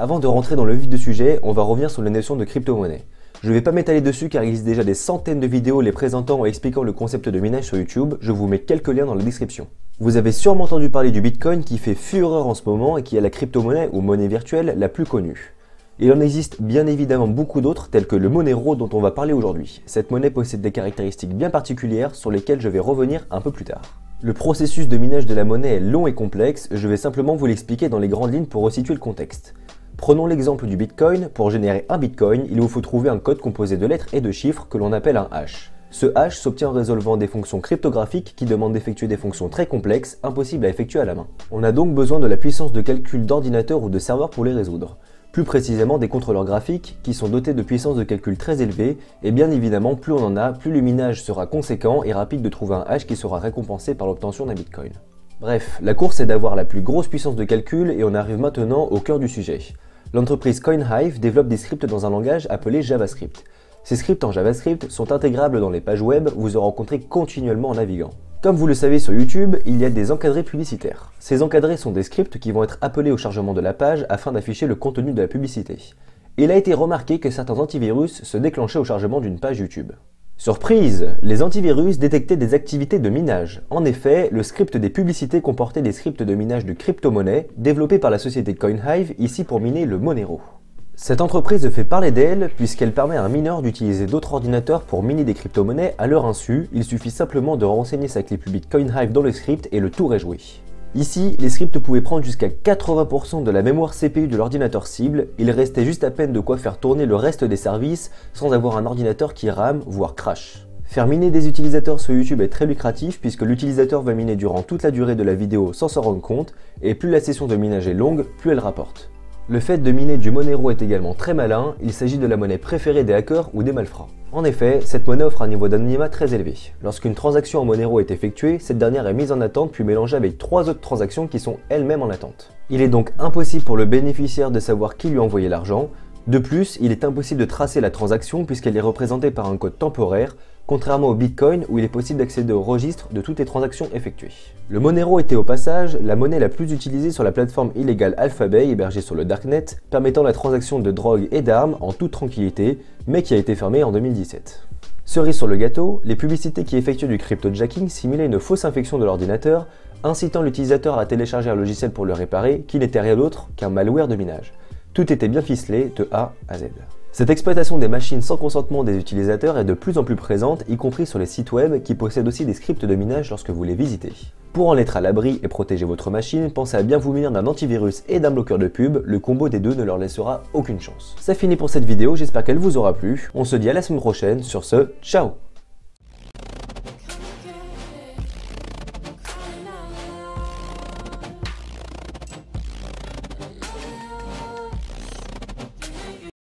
Avant de rentrer dans le vif du sujet, on va revenir sur la notion de crypto-monnaie. Je ne vais pas m'étaler dessus car il existe déjà des centaines de vidéos les présentant et expliquant le concept de minage sur YouTube, je vous mets quelques liens dans la description. Vous avez sûrement entendu parler du Bitcoin qui fait fureur en ce moment et qui est la crypto-monnaie ou monnaie virtuelle la plus connue. Il en existe bien évidemment beaucoup d'autres telles que le Monero dont on va parler aujourd'hui. Cette monnaie possède des caractéristiques bien particulières sur lesquelles je vais revenir un peu plus tard. Le processus de minage de la monnaie est long et complexe, je vais simplement vous l'expliquer dans les grandes lignes pour resituer le contexte. Prenons l'exemple du Bitcoin, pour générer un Bitcoin, il vous faut trouver un code composé de lettres et de chiffres que l'on appelle un hash. Ce hash s'obtient en résolvant des fonctions cryptographiques qui demandent d'effectuer des fonctions très complexes, impossibles à effectuer à la main. On a donc besoin de la puissance de calcul d'ordinateur ou de serveur pour les résoudre. Plus précisément des contrôleurs graphiques qui sont dotés de puissances de calcul très élevées et bien évidemment plus on en a, plus le minage sera conséquent et rapide de trouver un hash qui sera récompensé par l'obtention d'un Bitcoin. Bref, la course est d'avoir la plus grosse puissance de calcul et on arrive maintenant au cœur du sujet. L'entreprise CoinHive développe des scripts dans un langage appelé JavaScript. Ces scripts en JavaScript sont intégrables dans les pages web, vous en rencontrez continuellement en naviguant. Comme vous le savez sur YouTube, il y a des encadrés publicitaires. Ces encadrés sont des scripts qui vont être appelés au chargement de la page afin d'afficher le contenu de la publicité. Il a été remarqué que certains antivirus se déclenchaient au chargement d'une page YouTube. Surprise! Les antivirus détectaient des activités de minage. En effet, le script des publicités comportait des scripts de minage de crypto-monnaie développés par la société CoinHive, ici pour miner le Monero. Cette entreprise fait parler d'elle puisqu'elle permet à un mineur d'utiliser d'autres ordinateurs pour miner des crypto-monnaies à leur insu, il suffit simplement de renseigner sa clé publique CoinHive dans le script et le tour est joué. Ici, les scripts pouvaient prendre jusqu'à 80% de la mémoire CPU de l'ordinateur cible, il restait juste à peine de quoi faire tourner le reste des services sans avoir un ordinateur qui rame, voire crash. Faire miner des utilisateurs sur YouTube est très lucratif puisque l'utilisateur va miner durant toute la durée de la vidéo sans s'en rendre compte, et plus la session de minage est longue, plus elle rapporte. Le fait de miner du Monero est également très malin, il s'agit de la monnaie préférée des hackers ou des malfrats. En effet, cette monnaie offre un niveau d'anonymat très élevé. Lorsqu'une transaction en Monero est effectuée, cette dernière est mise en attente puis mélangée avec 3 autres transactions qui sont elles-mêmes en attente. Il est donc impossible pour le bénéficiaire de savoir qui lui a envoyé l'argent. De plus, il est impossible de tracer la transaction puisqu'elle est représentée par un code temporaire, contrairement au Bitcoin où il est possible d'accéder au registre de toutes les transactions effectuées. Le Monero était au passage la monnaie la plus utilisée sur la plateforme illégale Alphabay hébergée sur le Darknet, permettant la transaction de drogue et d'armes en toute tranquillité, mais qui a été fermée en 2017. Cerise sur le gâteau, les publicités qui effectuent du cryptojacking simulaient une fausse infection de l'ordinateur, incitant l'utilisateur à télécharger un logiciel pour le réparer, qui n'était rien d'autre qu'un malware de minage. Tout était bien ficelé de A à Z. Cette exploitation des machines sans consentement des utilisateurs est de plus en plus présente, y compris sur les sites web qui possèdent aussi des scripts de minage lorsque vous les visitez. Pour en être à l'abri et protéger votre machine, pensez à bien vous munir d'un antivirus et d'un bloqueur de pub, le combo des deux ne leur laissera aucune chance. C'est fini pour cette vidéo, j'espère qu'elle vous aura plu, on se dit à la semaine prochaine, sur ce, ciao!